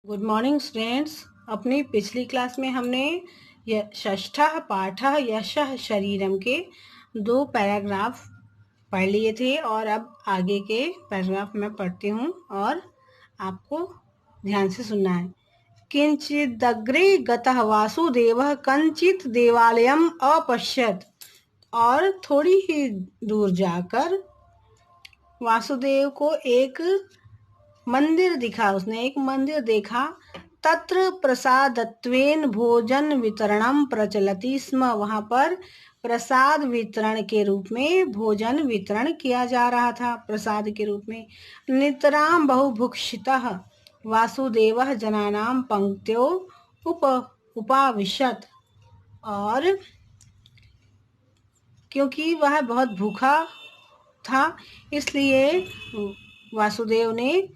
Good morning students. अपनी पिछली class में हमने षष्ठः पाठः यशः शरीरम के 2 पैराग्राफ पढ़ लिए थे और अब आगे के पैराग्राफ मैं पढ़ती हूँ और आपको ध्यान से सुनना है। किंचिदग्रे गतः वासुदेवः कंचित देवालयम अपश्यत। और थोड़ी ही दूर जाकर वासुदेव को एक मंदिर दिखा, उसने एक मंदिर देखा। तत्र प्रसादत्वेन भोजन वितरणम प्रचलति स्म। वहां पर प्रसाद वितरण के रूप में भोजन वितरण किया जा रहा था, प्रसाद के रूप में। नितराम बहुभुक्षितः वासुदेवः जनानां पंक्त्यो उपाविशत। और क्योंकि वह बहुत भूखा था इसलिए वासुदेव ने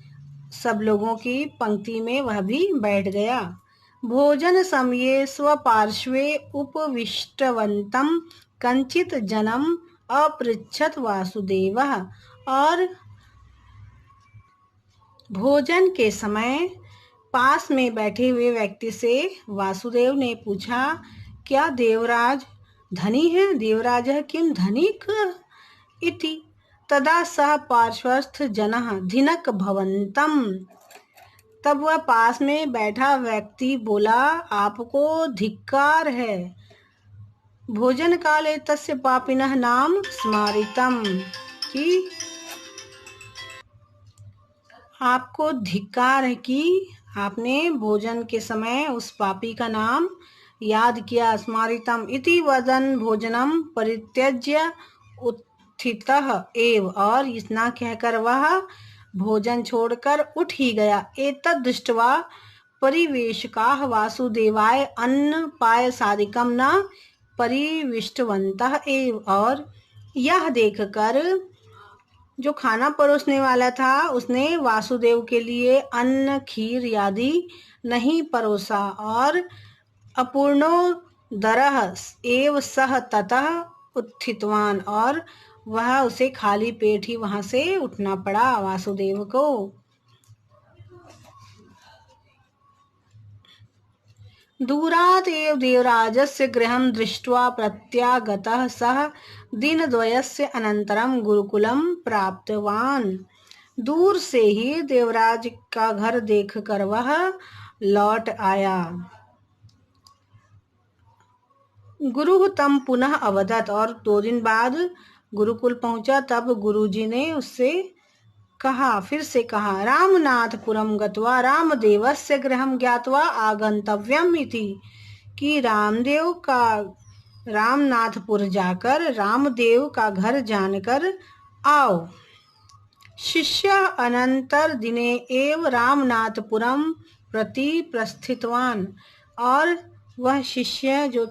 सब लोगों की पंक्ति में वह भी बैठ गया। भोजन समये स्वपार्श्वे उपविष्टवन्तं कंचित जनम अपृच्छत वासुदेवः। और भोजन के समय पास में बैठे हुए व्यक्ति से वासुदेव ने पूछा, क्या देवराज धनी है? देवराजः किम धनिक इति। तदा सह पार्श्वस्थ जनः धिनक भवन्तम। तब वह पास में बैठा व्यक्ति बोला, आपको धिक्कार है। भोजन काले तस्य पापिनः नाम स्मारितम। कि आपको धिक्कार है कि आपने भोजन के समय उस पापी का नाम याद किया। स्मारितम इति वदन भोजनम परित्यज्य उत्थितः एव। और इतना कहकर वह भोजन छोड़कर उठ ही गया। एतद् दृष्ट्वा परिवेशकाः वासुदेवाय अन्न पायसादिकं न परिविष्टवन्तः एव। और यह देखकर जो खाना परोसने वाला था उसने वासुदेव के लिए अन्न खीर आदि नहीं परोसा। और अपूर्णोदरः एव सह ततः उत्थितवान। और वह उसे खाली पेट ही वहां से उठना पड़ा वासुदेव को। दूरात् एव देवराजस्य गृहं दृष्ट्वा प्रत्यागतः सः दिनद्वयस्य अनन्तरं गुरुकुलं प्राप्तवान्। दूर से ही देवराज का घर देखकर वह लौट आया। गुरु तम पुनः अवदत। और 2 दिन बाद गुरुकुल पहुंचा। तब गुरुजी ने उससे कहा, फिर से कहा, रामनाथपुरम गत्वा रामदेवस्य गृहं ज्ञात्वा आगंतव्यम इति। कि रामनाथपुर जाकर रामदेव का घर जानकर आओ। शिष्य अनंतर दिने एव रामनाथपुरम प्रति प्रस्थितवान। और वह शिष्य जो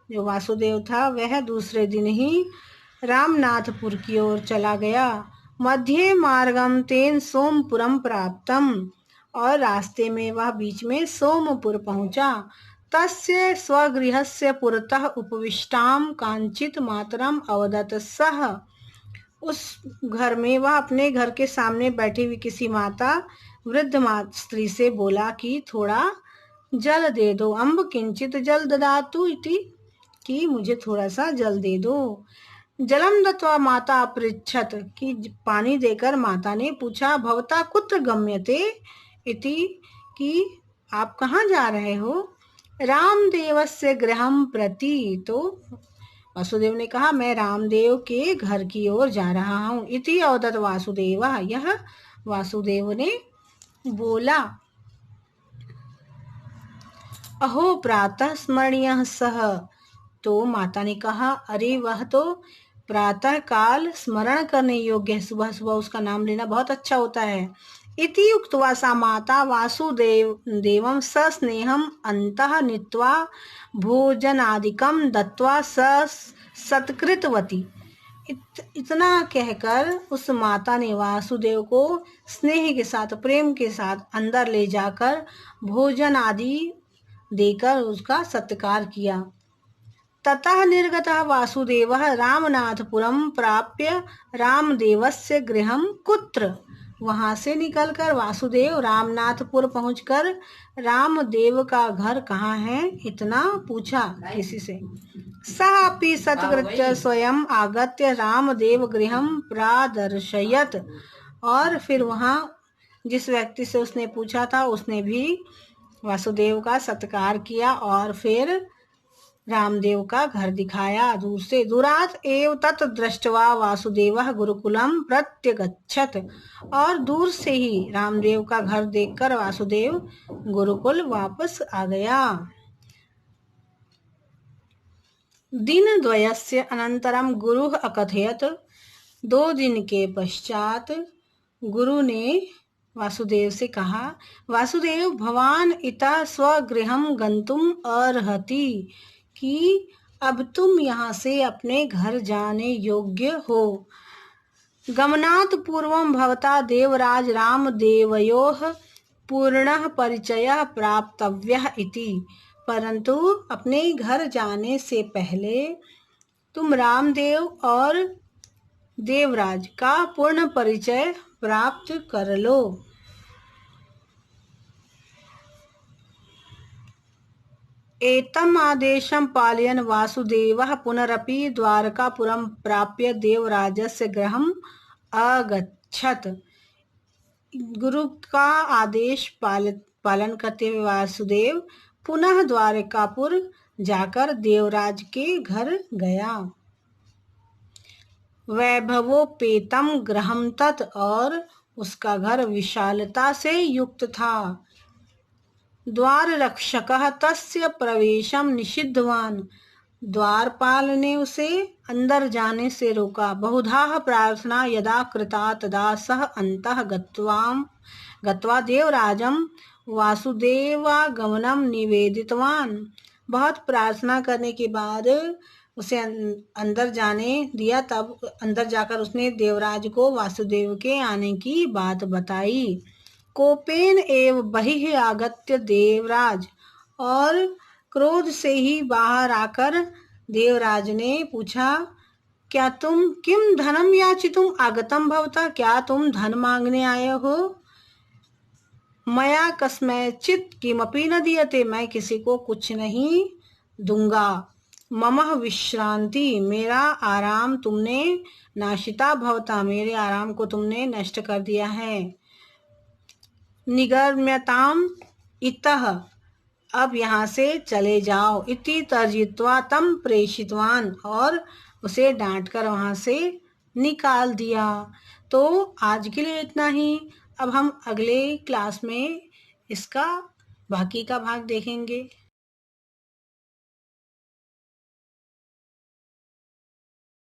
वासुदेव था वह दूसरे दिन ही रामनाथपुर की ओर चला गया। मध्ये मार्गम तेन सोमपुरम प्राप्तम। और रास्ते में वह बीच में सोमपुर पहुंचा। तस्य स्वगृहस्य पुरतः उपविष्टाम कांचित मातरम अवदत सह। उस घर में वह अपने घर के सामने बैठी हुई किसी वृद्ध स्त्री से बोला कि थोड़ा जल दे दो। अम्ब किंचित जल ददातु इति। कि मुझे थोड़ा सा जल दे दो। जलम दत्वा माता अपृच्छत। कि पानी देकर माता ने पूछा, भवता कुत्र गम्यते इति। कि आप कहाँ जा रहे हो? रामदेवस्य गृहं प्रति। तो वासुदेव ने कहा, मैं रामदेव के घर की ओर जा रहा हूँ। इति अवदत वासुदेव। यह वासुदेव ने बोला। अहो प्रातः स्मरणीय सह। तो माता ने कहा, अरे वह तो प्रातः काल स्मरण करने योग्य है। सुबह सुबह उसका नाम लेना बहुत अच्छा होता है। इति उक्त्वा सा माता वासुदेवं सस्नेहम अंतः नीत्वा भोजनादिकं दत्वा सत्कृतवती। इतना कहकर उस माता ने वासुदेव को स्नेह के साथ, प्रेम के साथ अंदर ले जाकर भोजन आदि देकर उसका सत्कार किया। ततः निर्गतः वासुदेवः रामनाथपुरं प्राप्य रामदेवस्य गृहं कुत्र। वहां से निकलकर वासुदेव रामनाथपुर पहुंचकर रामदेव का घर कहाँ है इतना पूछा किसी से। सः अपि सत्कृत्य स्वयं आगत्य रामदेव गृहं प्रादर्शयत्। और फिर वहां जिस व्यक्ति से उसने पूछा था उसने भी वासुदेव का सत्कार किया और फिर रामदेव का घर दिखाया दूर से। दूरात् एव तत् दृष्ट्वा वासुदेवः गुरुकुलम प्रत्यगच्छत्। और दूर से ही रामदेव का घर देखकर वासुदेव गुरुकुल वापस आ गया। दिनद्वयस्य अनन्तरं गुरुः अकथयत्। 2 दिन के पश्चात गुरु ने वासुदेव से कहा, वासुदेव भवान इतः स्वगृहं गन्तुम् अर्हति, कि अब तुम यहाँ से अपने घर जाने योग्य हो। गमनात् पूर्वं भवता देवराज रामदेवयोः पूर्णः परिचयः प्राप्तव्यः इति। परंतु अपने घर जाने से पहले तुम रामदेव और देवराज का पूर्ण परिचय प्राप्त कर लो। एतम आदेशं पालयन् वासुदेवः पुनरपि द्वारकापुरं प्राप्य देवराजस्य गृहम् अगच्छत्। गुरु का आदेश पालन करते हुए वासुदेव पुनः द्वारकापुर जाकर देवराज के घर गया। वैभवोपेतम गृहं तत्। और उसका घर विशालता से युक्त था। द्वार रक्षकः तस्य प्रवेशम निषिद्धवान। द्वारपाल ने उसे अंदर जाने से रोका। बहुधा प्रार्थना यदा कृता तदा सह अंतः गत्वा देवराजम वासुदेवागमनम निवेदितवान। बहुत प्रार्थना करने के बाद उसे अंदर जाने दिया। तब अंदर जाकर उसने देवराज को वासुदेव के आने की बात बताई। कोपेन एव बहिः आगत्य देवराज। और क्रोध से ही बाहर आकर देवराज ने पूछा, क्या तुम किम धनम याचितुम आगतम भवता, क्या तुम धन मांगने आए हो। मया कस्मैचित् किमपि न दीयते, मैं किसी को कुछ नहीं दूंगा। ममः विश्रांति, मेरा आराम तुमने नाशिता भवता, मेरे आराम को तुमने नष्ट कर दिया है। निगम्यताम इतः, अब यहाँ से चले जाओ। इति तर्जित्वा तम प्रेषितवान, और उसे डांटकर वहाँ से निकाल दिया। तो आज के लिए इतना ही। अब हम अगले क्लास में इसका बाकी का भाग देखेंगे।